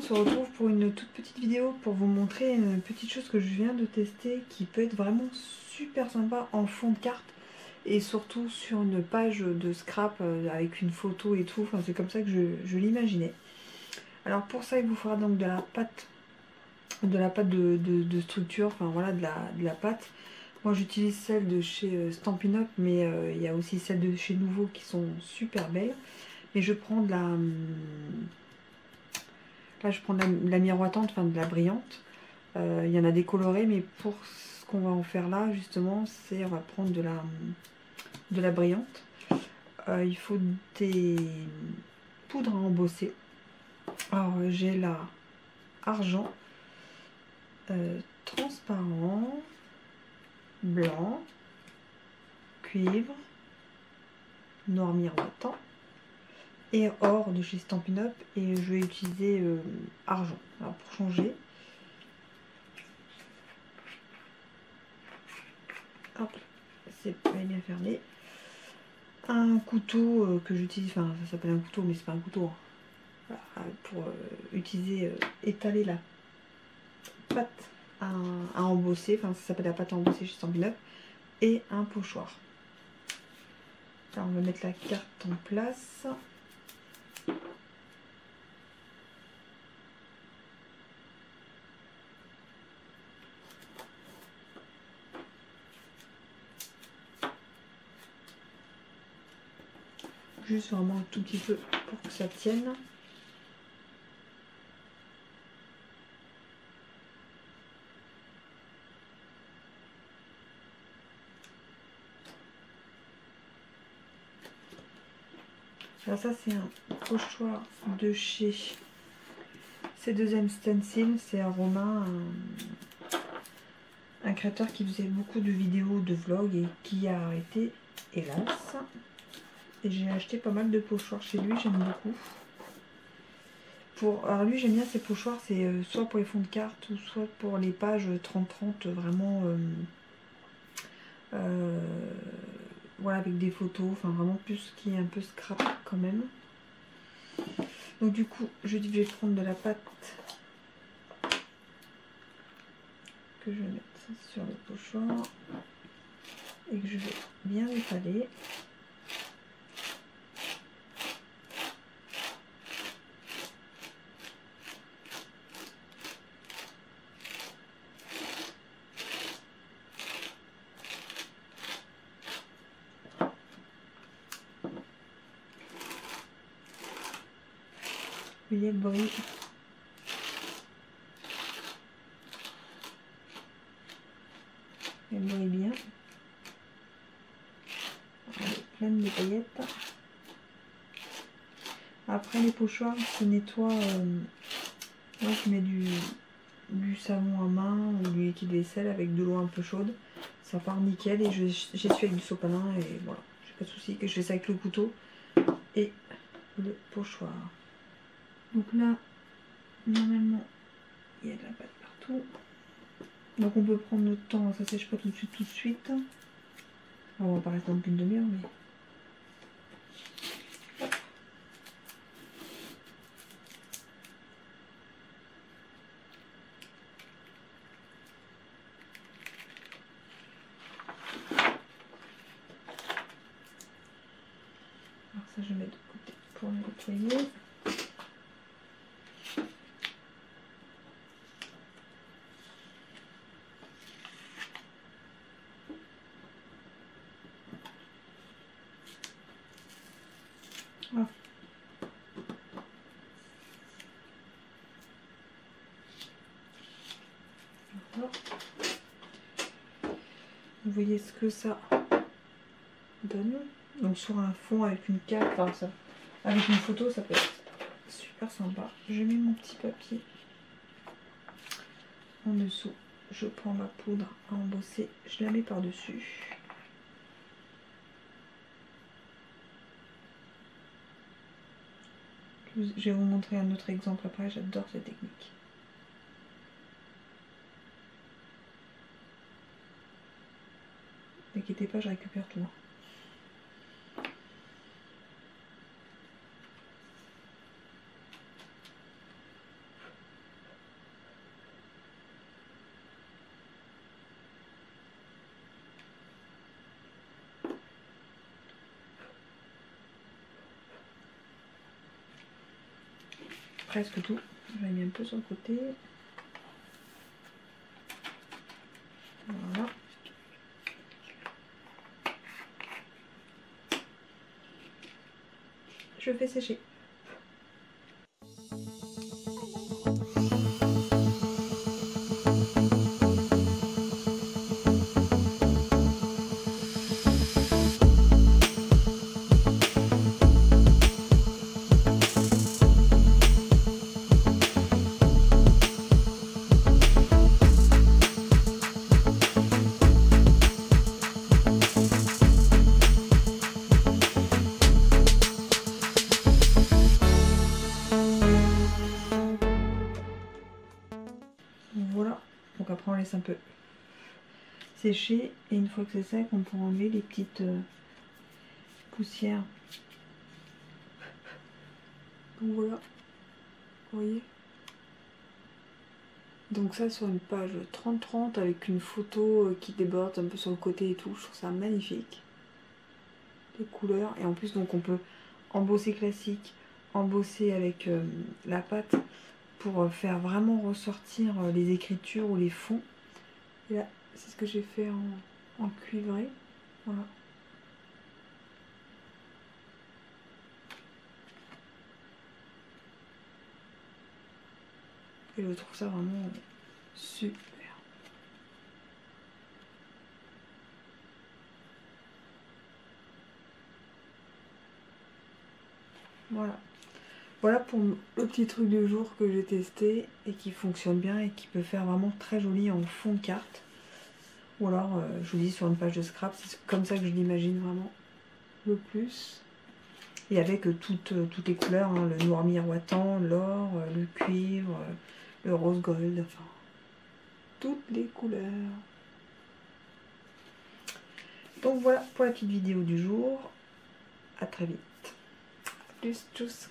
se retrouve pour une toute petite vidéo pour vous montrer une petite chose que je viens de tester qui peut être vraiment super sympa en fond de carte et surtout sur une page de scrap avec une photo et tout. Enfin, c'est comme ça que je l'imaginais. Alors pour ça, il vous faudra donc de la pâte de structure, enfin voilà, de la pâte. Moi j'utilise celle de chez Stampin' Up, mais il y a aussi celle de chez Nouveau qui sont super belles. Et je prends de la... Là je prends de la miroitante, enfin de la brillante. Il y en a des colorés, mais pour ce qu'on va en faire là justement, c'est on va prendre de la brillante. Il faut des poudres à embosser. Alors j'ai la argent, transparent, blanc, cuivre, noir miroitant et or de chez Stampin' Up, et je vais utiliser argent. Alors pour changer, hop, c'est bien fermé. Un couteau que j'utilise, enfin ça s'appelle un couteau mais c'est pas un couteau, hein. Voilà, pour utiliser, étaler la pâte à embosser, enfin ça s'appelle la pâte à embosser chez Stampin' Up, et un pochoir. Alors on va mettre la carte en place. Juste vraiment un tout petit peu pour que ça tienne. Alors ça c'est un pochoir de chez C2M Stencil, c'est un Romain, un créateur qui faisait beaucoup de vidéos, de vlogs et qui a arrêté, hélas. Et j'ai acheté pas mal de pochoirs chez lui, j'aime beaucoup. Alors lui j'aime bien ses pochoirs, c'est soit pour les fonds de cartes ou soit pour les pages 30-30, vraiment voilà, avec des photos, enfin vraiment plus qui est un peu scrap quand même. Donc du coup je dis que je vais prendre de la pâte, que je vais mettre sur le pochoir et que je vais bien étaler. Vous voyez le bruit. Elle brille bien. Elle est pleine de paillettes. Après les pochoirs se nettoient. Moi je mets du savon à main ou du liquide vaisselle avec de l'eau un peu chaude. Ça part nickel et j'essuie avec du sopalin et voilà. J'ai pas de souci, que je fais ça avec le couteau et le pochoir. Donc là, normalement, il y a de la pâte partout. Donc on peut prendre notre temps, ça sèche pas tout de suite. Alors, on va pas rester dans plus de demi-heure, mais... Alors ça je mets de côté pour le nettoyer. Voilà. Voilà. Vous voyez ce que ça donne. Donc sur un fond avec une carte, enfin ça, avec une photo, ça peut être super sympa. Je mets mon petit papier en dessous. Je prends ma poudre à embosser, je la mets par-dessus. Je vais vous montrer un autre exemple après, j'adore cette technique. N'inquiétez pas, je récupère tout. presque tout. J'avais mis un peu sur le côté. Voilà. Je fais sécher. Voilà, donc après on laisse un peu sécher et une fois que c'est sec on peut enlever les petites poussières. Donc voilà, vous voyez. Donc ça sur une page 30-30 avec une photo qui déborde un peu sur le côté et tout, je trouve ça magnifique. Les couleurs et en plus donc on peut embosser classique, embosser avec la pâte pour faire vraiment ressortir les écritures ou les fonds. Et là, c'est ce que j'ai fait en cuivré. Voilà. Et je trouve ça vraiment super. Voilà. Voilà pour le petit truc du jour que j'ai testé et qui fonctionne bien et qui peut faire vraiment très joli en fond de carte. Ou alors, je vous dis sur une page de scrap, c'est comme ça que je l'imagine vraiment le plus. Et avec toutes les couleurs, hein, le noir miroitant, l'or, le cuivre, le rose gold, enfin, toutes les couleurs. Donc voilà pour la petite vidéo du jour. À très vite. Plus, tchuss.